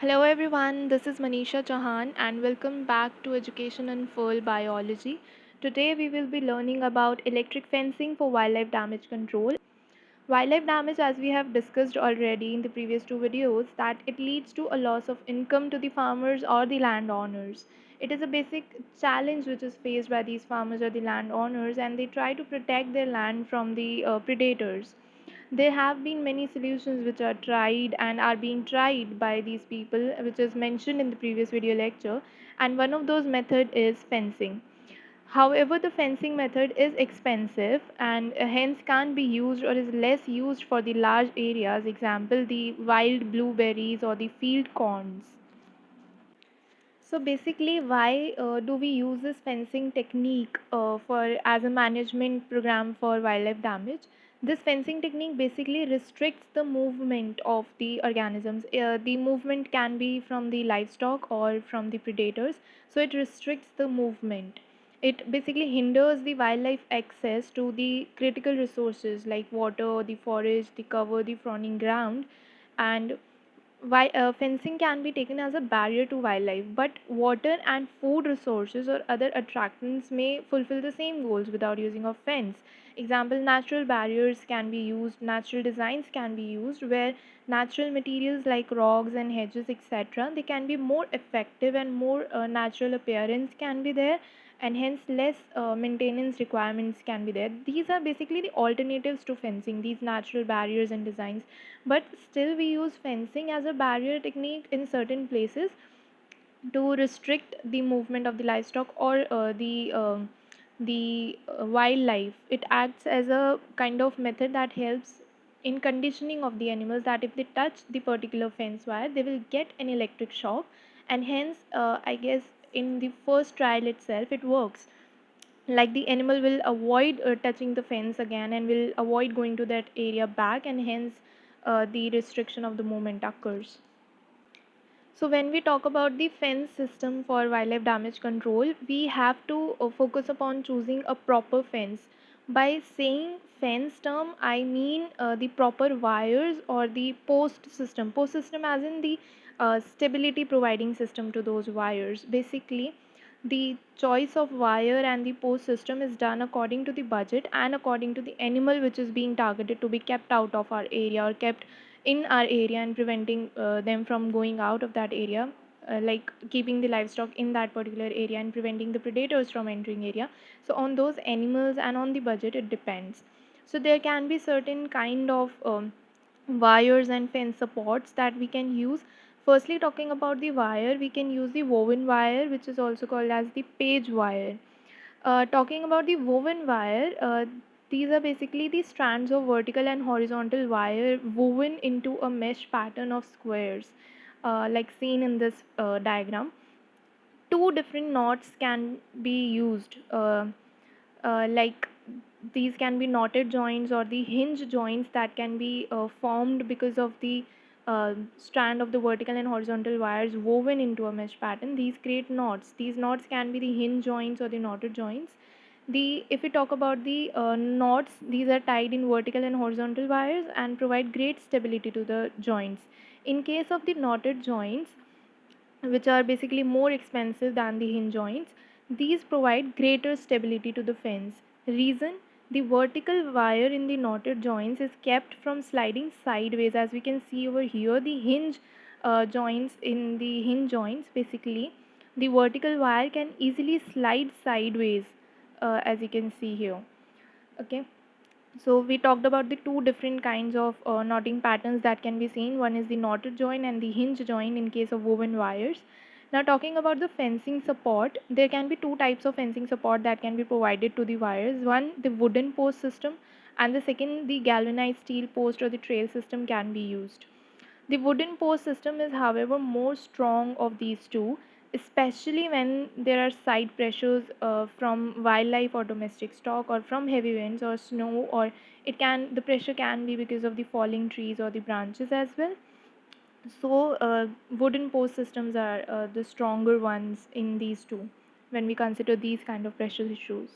Hello everyone, this is Manisha Chauhan and welcome back to Education Unfurl Biology. Today we will be learning about electric fencing for wildlife damage control. Wildlife damage, as we have discussed already in the previous two videos, that it leads to a loss of income to the farmers or the landowners. It is a basic challenge which is faced by these farmers or the landowners, and they try to protect their land from the predators. There have been many solutions which are tried and are being tried by these people, which is mentioned in the previous video lecture, and one of those method is fencing. However, the fencing method is expensive and hence can't be used or is less used for the large areas, example the wild blueberries or the field corns. So basically, why do we use this fencing technique for as a management program for wildlife damage? This fencing technique basically restricts the movement of the organisms. The movement can be from the livestock or from the predators, so it restricts the movement. It basically hinders the wildlife access to the critical resources like water, the forest, the cover, the fawning ground, and why fencing can be taken as a barrier to wildlife, but water and food resources or other attractants may fulfill the same goals without using a fence. Example, natural barriers can be used, natural designs can be used, where natural materials like rocks and hedges, etc., they can be more effective and more natural appearance can be there, and hence less maintenance requirements can be there. These are basically the alternatives to fencing, these natural barriers and designs, but still we use fencing as a barrier technique in certain places to restrict the movement of the livestock or the wildlife. It acts as a kind of method that helps in conditioning of the animals, that if they touch the particular fence wire they will get an electric shock, and hence I guess in the first trial itself it works, like the animal will avoid touching the fence again and will avoid going to that area back, and hence the restriction of the movement occurs. So when we talk about the fence system for wildlife damage control, we have to focus upon choosing a proper fence. By saying fence term, I mean the proper wires or the post system. Post system as in the stability providing system to those wires. Basically, the choice of wire and the post system is done according to the budget and according to the animal which is being targeted to be kept out of our area or kept in our area, and preventing them from going out of that area, like keeping the livestock in that particular area and preventing the predators from entering area. So on those animals and on the budget it depends. So there can be certain kind of wires and fence supports that we can use. Firstly, talking about the wire, we can use the woven wire, which is also called as the page wire. Talking about the woven wire, these are basically the strands of vertical and horizontal wire woven into a mesh pattern of squares, like seen in this diagram. Two different knots can be used, like these can be knotted joints or the hinge joints that can be formed because of the strand of the vertical and horizontal wires woven into a mesh pattern. These create knots. These knots can be the hinge joints or the knotted joints. The if we talk about the knots, these are tied in vertical and horizontal wires and provide great stability to the joints. In case of the knotted joints, which are basically more expensive than the hinge joints, these provide greater stability to the fence. Reason, the vertical wire in the knotted joints is kept from sliding sideways. As we can see over here, the hinge joints in the hinge joints, basically the vertical wire can easily slide sideways, as you can see here. Okay, so we talked about the two different kinds of knotting patterns that can be seen. One is the knotted joint and the hinge joint in case of woven wires. Now talking about the fencing support, there can be two types of fencing support that can be provided to the wires. One, the wooden post system, and the second, the galvanized steel post or the trail system can be used. The wooden post system is, however, more strong of these two, especially when there are side pressures from wildlife or domestic stock or from heavy winds or snow, or the pressure can be because of the falling trees or the branches as well. So wooden post systems are the stronger ones in these two when we consider these kind of pressure issues.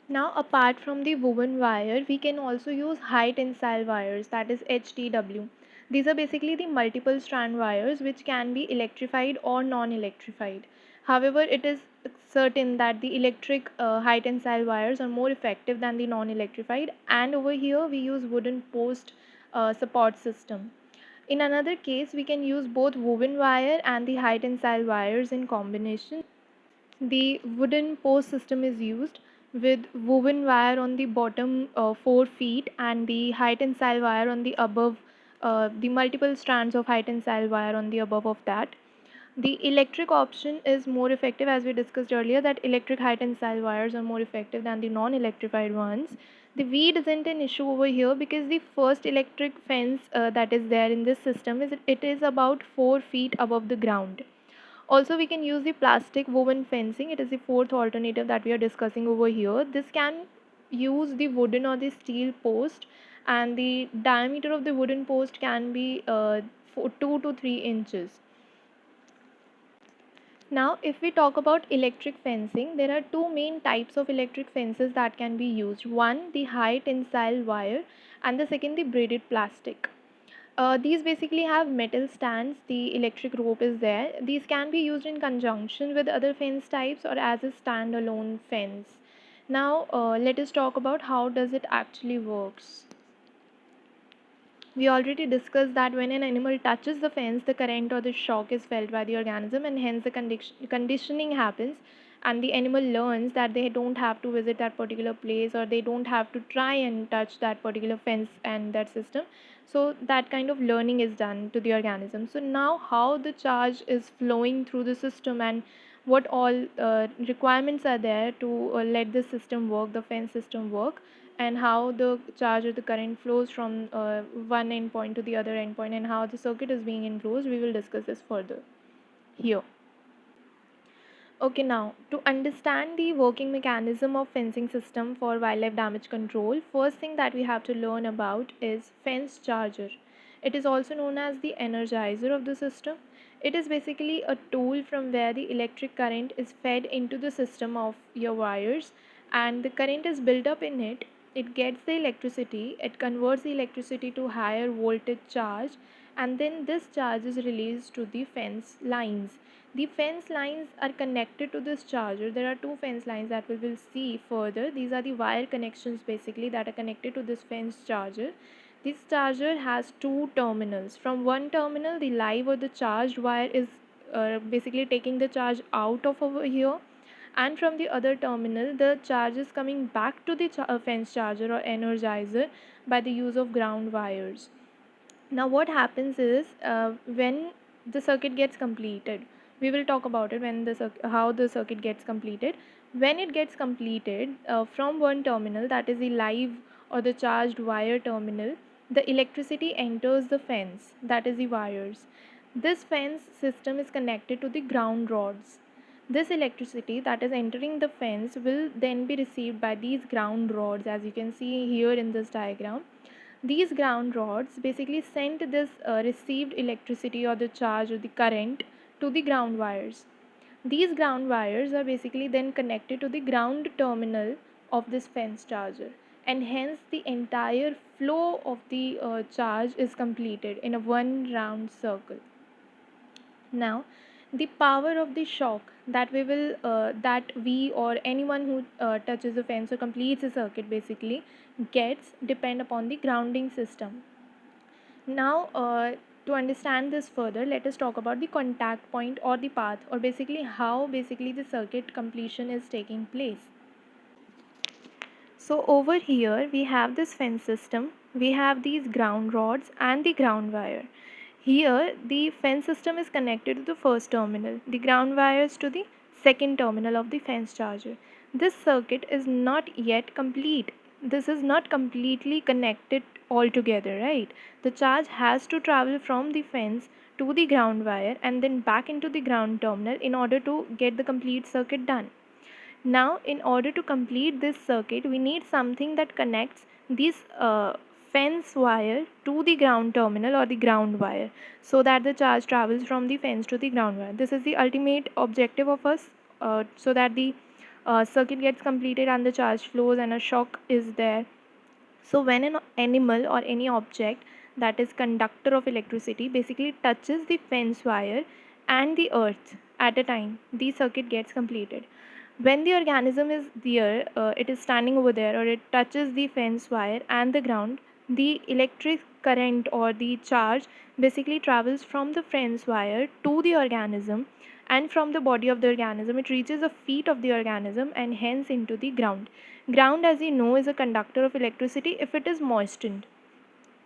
Now, apart from the woven wire, we can also use high tensile wires, that is HTW. These are basically the multiple strand wires which can be electrified or non-electrified. However, it is certain that the electric high tensile wires are more effective than the non-electrified, and over here we use wooden post support system. In another case, we can use both woven wire and the high tensile wires in combination. The wooden post system is used with woven wire on the bottom 4 feet and the high tensile wire on the above, the multiple strands of high tensile wire on the above of that. The electric option is more effective, as we discussed earlier, that electric high tensile wires are more effective than the non-electrified ones. The weed isn't an issue over here because the first electric fence that is there in this system is it is about 4 feet above the ground. Also, we can use the plastic woven fencing. It is the fourth alternative that we are discussing over here. This can use the wooden or the steel post, and the diameter of the wooden post can be 2 to 3 inches. Now, if we talk about electric fencing, there are two main types of electric fences that can be used. One, the high tensile wire, and the second, the braided plastic. These basically have metal stands, the electric rope is there. These can be used in conjunction with other fence types or as a standalone fence. Now, let us talk about how does it actually works. We already discussed that when an animal touches the fence, the current or the shock is felt by the organism, and hence the conditioning happens, and the animal learns that they don't have to visit that particular place, or they don't have to try and touch that particular fence and that system. So that kind of learning is done to the organism. So now how the charge is flowing through the system, and what all requirements are there to let the system work, the fence system work, and how the charge or the current flows from one endpoint to the other endpoint, and how the circuit is being enclosed, we will discuss this further here. Okay, now to understand the working mechanism of fencing system for wildlife damage control, first thing that we have to learn about is fence charger. It is also known as the energizer of the system. It is basically a tool from where the electric current is fed into the system of your wires, and the current is built up in it. It gets the electricity, it converts the electricity to higher voltage charge, and then this charge is released to the fence lines. The fence lines are connected to this charger. There are two fence lines that we will see further. These are the wire connections basically that are connected to this fence charger. This charger has two terminals. From one terminal, the live or the charged wire is basically taking the charge out of over here, and from the other terminal, the charge is coming back to the fence charger or energizer by the use of ground wires. Now what happens is when the circuit gets completed, we will talk about it when how the circuit gets completed. When it gets completed, from one terminal, that is the live or the charged wire terminal, the electricity enters the fence, that is the wires. This fence system is connected to the ground rods. This electricity that is entering the fence will then be received by these ground rods, as you can see here in this diagram. These ground rods basically send this received electricity or the charge or the current to the ground wires. These ground wires are basically then connected to the ground terminal of this fence charger, and hence the entire flow of the charge is completed in a one round circle. Now, the power of the shock that we or anyone who touches the fence or completes a circuit basically gets depend upon the grounding system. Now, to understand this further, let us talk about the contact point or the path, or basically how basically the circuit completion is taking place. So over here we have this fence system, we have these ground rods and the ground wire. Here the fence system is connected to the first terminal, the ground wires to the second terminal of the fence charger. This circuit is not yet complete. This is not completely connected altogether, right? The charge has to travel from the fence to the ground wire and then back into the ground terminal in order to get the complete circuit done. Now, in order to complete this circuit, we need something that connects this fence wire to the ground terminal or the ground wire, so that the charge travels from the fence to the ground wire. This is the ultimate objective of us, so that the circuit gets completed and the charge flows and a shock is there. So when an animal or any object that is conductor of electricity, basically touches the fence wire and the earth at a time, the circuit gets completed. When the organism is there, it is standing over there, or it touches the fence wire and the ground, the electric current or the charge basically travels from the fence wire to the organism, and from the body of the organism it reaches the feet of the organism and hence into the ground. Ground, as you know, is a conductor of electricity if it is moistened.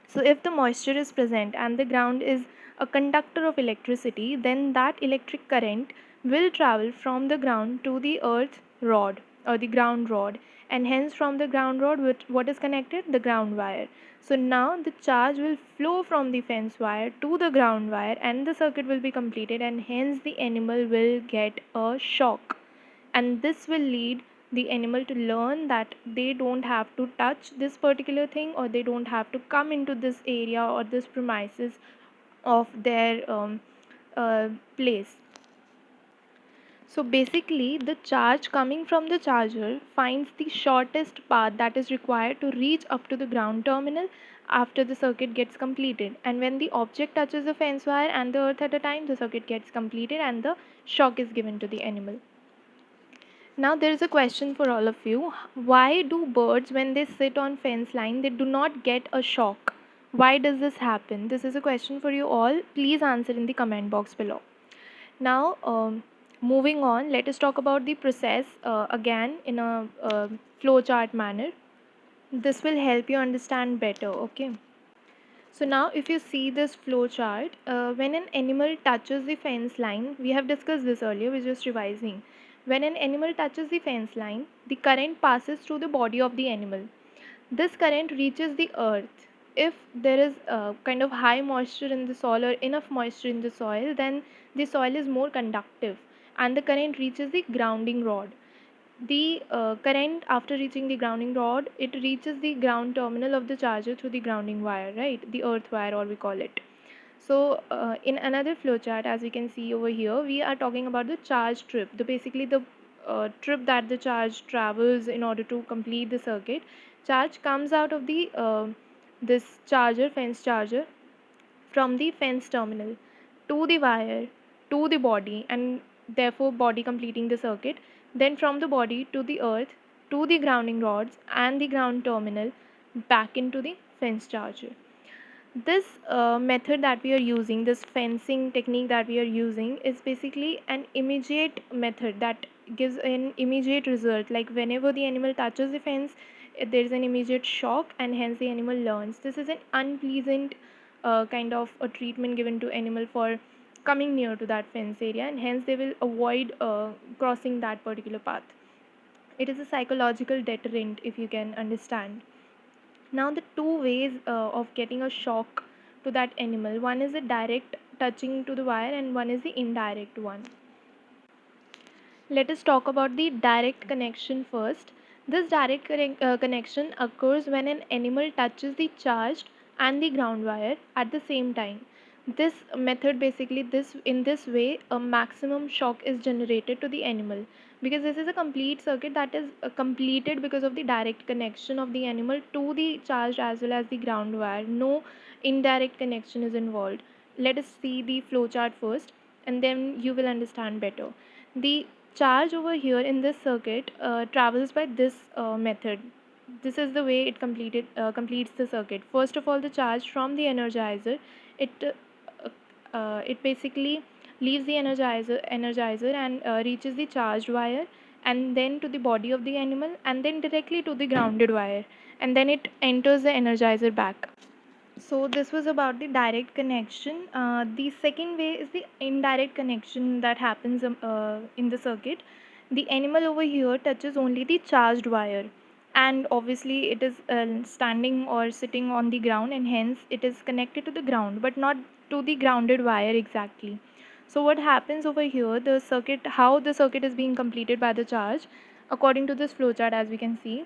So, if the moisture is present and the ground is a conductor of electricity, then that electric current will travel from the ground to the earth rod or the ground rod, and hence from the ground rod, what is connected? The ground wire. So, now the charge will flow from the fence wire to the ground wire, and the circuit will be completed, and hence the animal will get a shock, and this will lead the animal to learn that they don't have to touch this particular thing, or they don't have to come into this area or this premises of their place. So basically the charge coming from the charger finds the shortest path that is required to reach up to the ground terminal after the circuit gets completed, and when the object touches the fence wire and the earth at a time, the circuit gets completed and the shock is given to the animal. Now there is a question for all of you. Why do birds, when they sit on fence line, they do not get a shock? Why does this happen? This is a question for you all. Please answer in the comment box below. Now, moving on, let us talk about the process again in a flowchart manner. This will help you understand better. Okay. So now if you see this flow chart, when an animal touches the fence line, we have discussed this earlier, we're just revising. When an animal touches the fence line, the current passes through the body of the animal. This current reaches the earth. If there is kind of high moisture in the soil or enough moisture in the soil, then the soil is more conductive and the current reaches the grounding rod. The current, after reaching the grounding rod, it reaches the ground terminal of the charger through the grounding wire, right? The earth wire, or we call it. So in another flowchart, as we can see over here, we are talking about the charge trip. The basically the trip that the charge travels in order to complete the circuit. Charge comes out of the this charger, fence charger, from the fence terminal to the wire to the body, and therefore body completing the circuit, then from the body to the earth to the grounding rods and the ground terminal back into the fence charger. This method that we are using, this fencing technique that we are using, is basically an immediate method that gives an immediate result. Like whenever the animal touches the fence, there is an immediate shock, and hence the animal learns. This is an unpleasant kind of a treatment given to animal for coming near to that fence area, and hence they will avoid crossing that particular path. It is a psychological deterrent, if you can understand. Now, the two ways of getting a shock to that animal, one is the direct touching to the wire, and one is the indirect one. Let us talk about the direct connection first. This direct connection occurs when an animal touches the charged and the ground wire at the same time. This method, basically, this in this way a maximum shock is generated to the animal, because this is a complete circuit that is completed because of the direct connection of the animal to the charged as well as the ground wire. No indirect connection is involved. Let us see the flowchart first, and then you will understand better. The charge over here in this circuit travels by this method. This is the way it completes the circuit. First of all, the charge from the energizer, it basically leaves the energizer and reaches the charged wire, and then to the body of the animal, and then directly to the grounded wire, and then it enters the energizer back. So this was about the direct connection. The second way is the indirect connection that happens in the circuit. The animal over here touches only the charged wire, and obviously it is standing or sitting on the ground, and hence it is connected to the ground, but not to the grounded wire exactly. So what happens over here, the circuit, how the circuit is being completed by the charge, according to this flowchart, as we can see,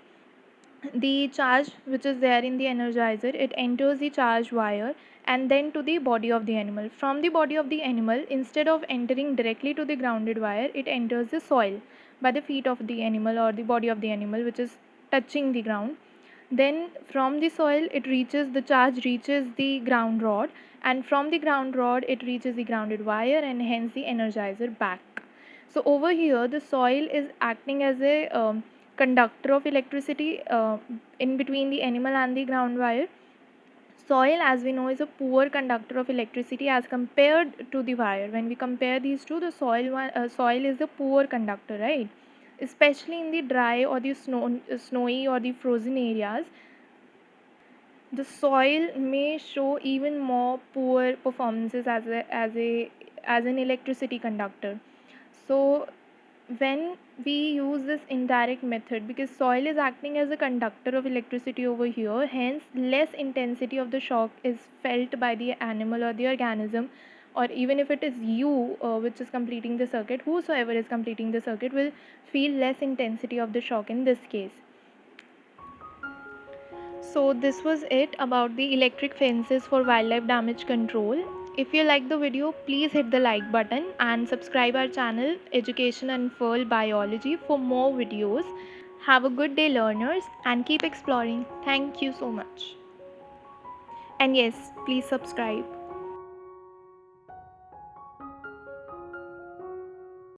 the charge which is there in the energizer, it enters the charged wire and then to the body of the animal. From the body of the animal, instead of entering directly to the grounded wire, it enters the soil by the feet of the animal or the body of the animal which is touching the ground. Then from the soil the charge reaches the ground rod, and from the ground rod it reaches the grounded wire and hence the energizer back. So over here the soil is acting as a conductor of electricity in between the animal and the ground wire. Soil, as we know, is a poor conductor of electricity as compared to the wire. When we compare these two, the soil is the poor conductor, right? Especially in the dry or the snowy or the frozen areas, the soil may show even more poor performances as an electricity conductor. So when we use this indirect method, because soil is acting as a conductor of electricity over here, hence less intensity of the shock is felt by the animal or the organism, or even if it is you which is completing the circuit, whosoever is completing the circuit will feel less intensity of the shock in this case. So this was it about the electric fences for wildlife damage control. If you like the video, please hit the like button and subscribe our channel Education Unfurl Biology for more videos. Have a good day, learners, and keep exploring. Thank you so much. And yes, please subscribe.